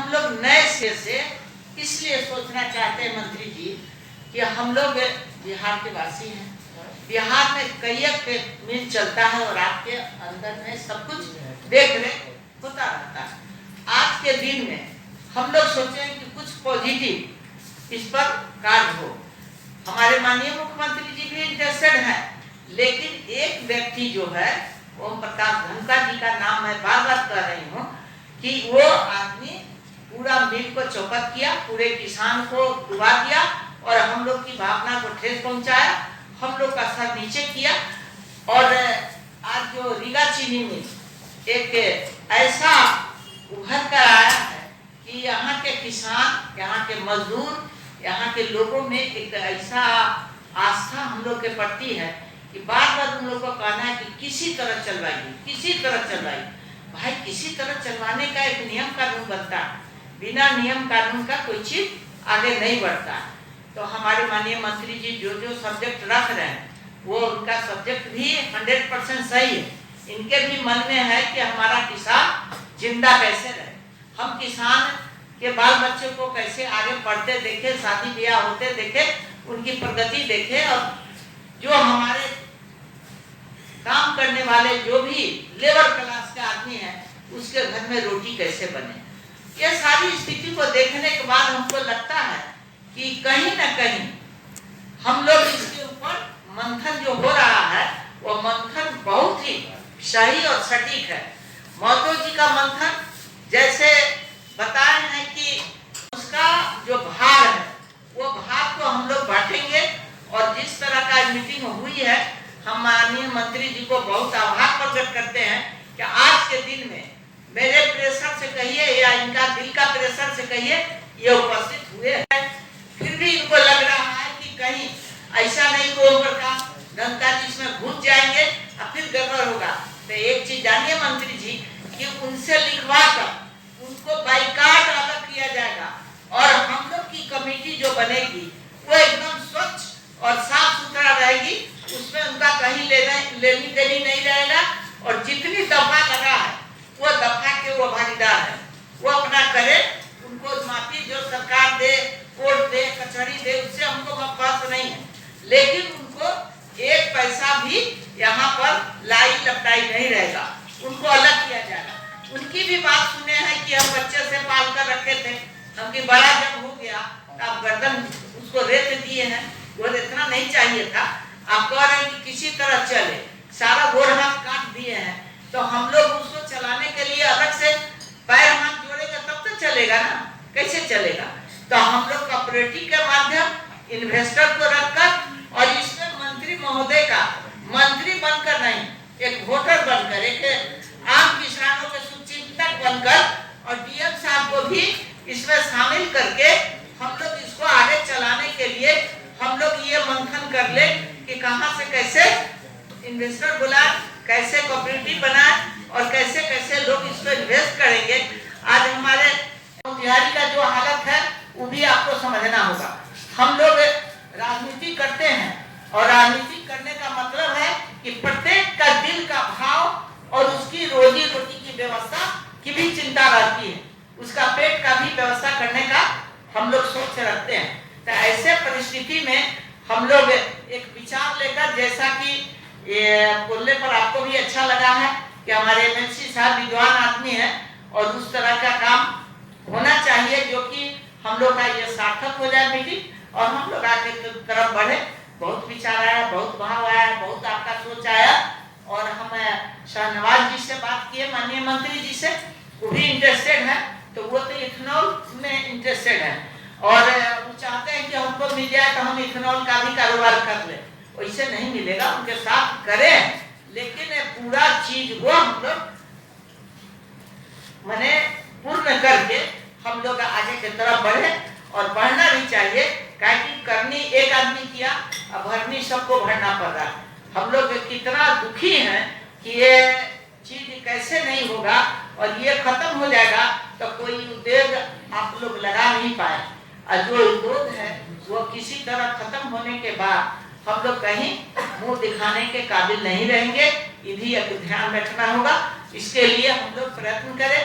हम लोग नए सिरे से इसलिए सोचना चाहते हैं मंत्री जी कि हम लोग बिहार के वासी हैं। बिहार में कई मिल चलता है और आपके अंदर में सब कुछ देख रेख होता रहता है। आज के दिन में हम लोग सोचे कि कुछ पॉजिटिव इस पर कार्य हो। हमारे माननीय मुख्यमंत्री जी भी इंटरेस्टेड हैं, लेकिन एक व्यक्ति जो है ओम प्रकाश धनखड़ जी का नाम मैं बार बार कह रही हूँ कि वो आदमी पूरा मिल को चौपट किया, पूरे किसान को डुबा दिया और हम लोग की भावना को ठेस पहुंचाया, हम लोग का सर नीचे किया। और आज जो रीगा चीनी मिल एक ऐसा उभर कर आया है कि यहाँ के किसान, यहाँ के मजदूर, यहाँ के लोगों में एक ऐसा आस्था हम लोग के प्रति है कि बार बार उन लोगों को कहना है कि किसी तरह चलवाइए, किसी तरह चलवाइए। भाई किसी तरह चलवाने का एक नियम कानून बनता है, बिना नियम कानून का कोई चीज आगे नहीं बढ़ता। तो हमारे माननीय मंत्री जी जो जो सब्जेक्ट रख रहे हैं वो उनका सब्जेक्ट भी 100% सही है। इनके भी मन में है कि हमारा किसान जिंदा कैसे रहे, हम किसान के बाल बच्चों को कैसे आगे पढ़ते देखे, शादी ब्याह होते देखे, उनकी प्रगति देखे, और जो हमारे काम करने वाले जो भी लेबर क्लास के आदमी हैं उसके घर में रोटी कैसे बने। ये सारी स्थिति को देखने के बाद हमको लगता है कि कहीं न कहीं हम लोग इसके ऊपर मंथन जो हो रहा है वो मंथन बहुत ही सही और सटीक है। महतो जी का मंथन जैसे बताए हैं कि उसका जो भार है वो भार को हम लोग बांटेंगे। और जिस तरह का मीटिंग हुई है, हम माननीय मंत्री जी को बहुत आभार प्रकट करते हैं कि आज के दिन में मेरे प्रेशर से कहिए या इनका दिल का प्रेशर से कहिए ये उपस्थित हुए हैं। फिर भी इनको लग रहा है कि कहीं ऐसा नहीं कि ओम प्रकाश धनखड़ जी इसमें घुस जाएंगे और फिर गड़बड़ होगा। तो एक चीज जानिए मंत्री जी कि उनसे लिखवा कर उनको बाइकाट अलग किया जाएगा और हम लोग की कमेटी जो बनेगी वो एकदम स्वच्छ और साफ सुथरा रहेगी। उसमें उनका कहीं लेनी देनी नहीं रहेगा और जितनी दफा लगा है वो दफा के वो भागीदार है, वो अपना करे। उनको माफी जो सरकार दे, कोर्ट दे, कचहरी दे, उससे हमको बहस नहीं है, लेकिन उनको एक पैसा भी यहाँ पर लाई लपटाई नहीं रहेगा, उनको अलग किया जाएगा। उनकी भी बात सुने हैं कि हम बच्चे से पाल कर रखे थे, हमकी बड़ा जब हो गया आप गर्दन उसको रेत दिए हैं, वो इतना नहीं चाहिए था। आप कह रहे हैं कि किसी तरह चले, सारा गोड़ हाथ काट दिए हैं, तो हम लोग उसको चलाने के लिए अलग से पैर हाथ जोड़ेगा तब तो चलेगा ना, कैसे चलेगा। तो हम लोग कॉपरेटिव के माध्यम इन्वेस्टर को रखकर और इसमें मंत्री महोदय का मंत्री बनकर नहीं, एक वोटर बनकर, एक आम किसानों के सुचिंतक बनकर और डीएम साहब को भी इसमें शामिल करके हम लोग इसको आगे चलाने के लिए हम लोग ये मंथन कर ले कि कहां से कैसे इन्वेस्टर बुलाए, कैसे कोऑपरेटिव बनाए और कैसे कैसे लोग इसको इन्वेस्ट करेंगे। आज हमारे बिहारी का जो हालत है वो भी आपको समझना होगा। हम लोग राजनीति करते हैं और राजनीति करने का मतलब है कि प्रत्येक का दिल का भाव और उसकी रोजी रोटी की व्यवस्था की भी चिंता रहती है, उसका पेट का भी व्यवस्था करने का हम लोग सोच रखते हैं। तो ऐसे परिस्थिति में हम लोग एक विचार लेकर, जैसा कि बोलने पर आपको भी अच्छा लगा है कि हमारे एमएलसी साहब विद्वान आदमी है और उस तरह का काम होना चाहिए जो कि हम लोग का ये सार्थक हो जाए मीटिंग और हम लोग आगे की तरफ बढ़े। बहुत विचार आया, बहुत भाव आया, बहुत आपका सोच आया और हम शाहनवाज जी से बात किए, माननीय मंत्री जी से, वो भी इंटरेस्टेड है। तो वो तो इथेनॉल में इंटरेस्टेड है और वो चाहते हैं कि हमको मिल जाए तो हम इथेनॉल का भी कारोबार कर ले। वैसे नहीं मिलेगा, उनके साथ करें, लेकिन पूरा चीज वो हम लोग माने पूर्ण करके हम लोग आगे की तरफ बढ़े और बढ़ना भी चाहिए। क्योंकि करनी एक आदमी किया, अब भरनी सबको भरना पड़ रहा है। हम लोग कितना दुखी हैं कि ये चीज कैसे नहीं होगा और ये खत्म हो जाएगा तो कोई उद्योग आप लोग लगा नहीं पाए, और जो उद्योग है वो किसी तरह खत्म होने के बाद हम लोग कहीं मुंह दिखाने के काबिल नहीं रहेंगे। ये भी एक ध्यान रखना होगा, इसके लिए हम लोग प्रयत्न करें।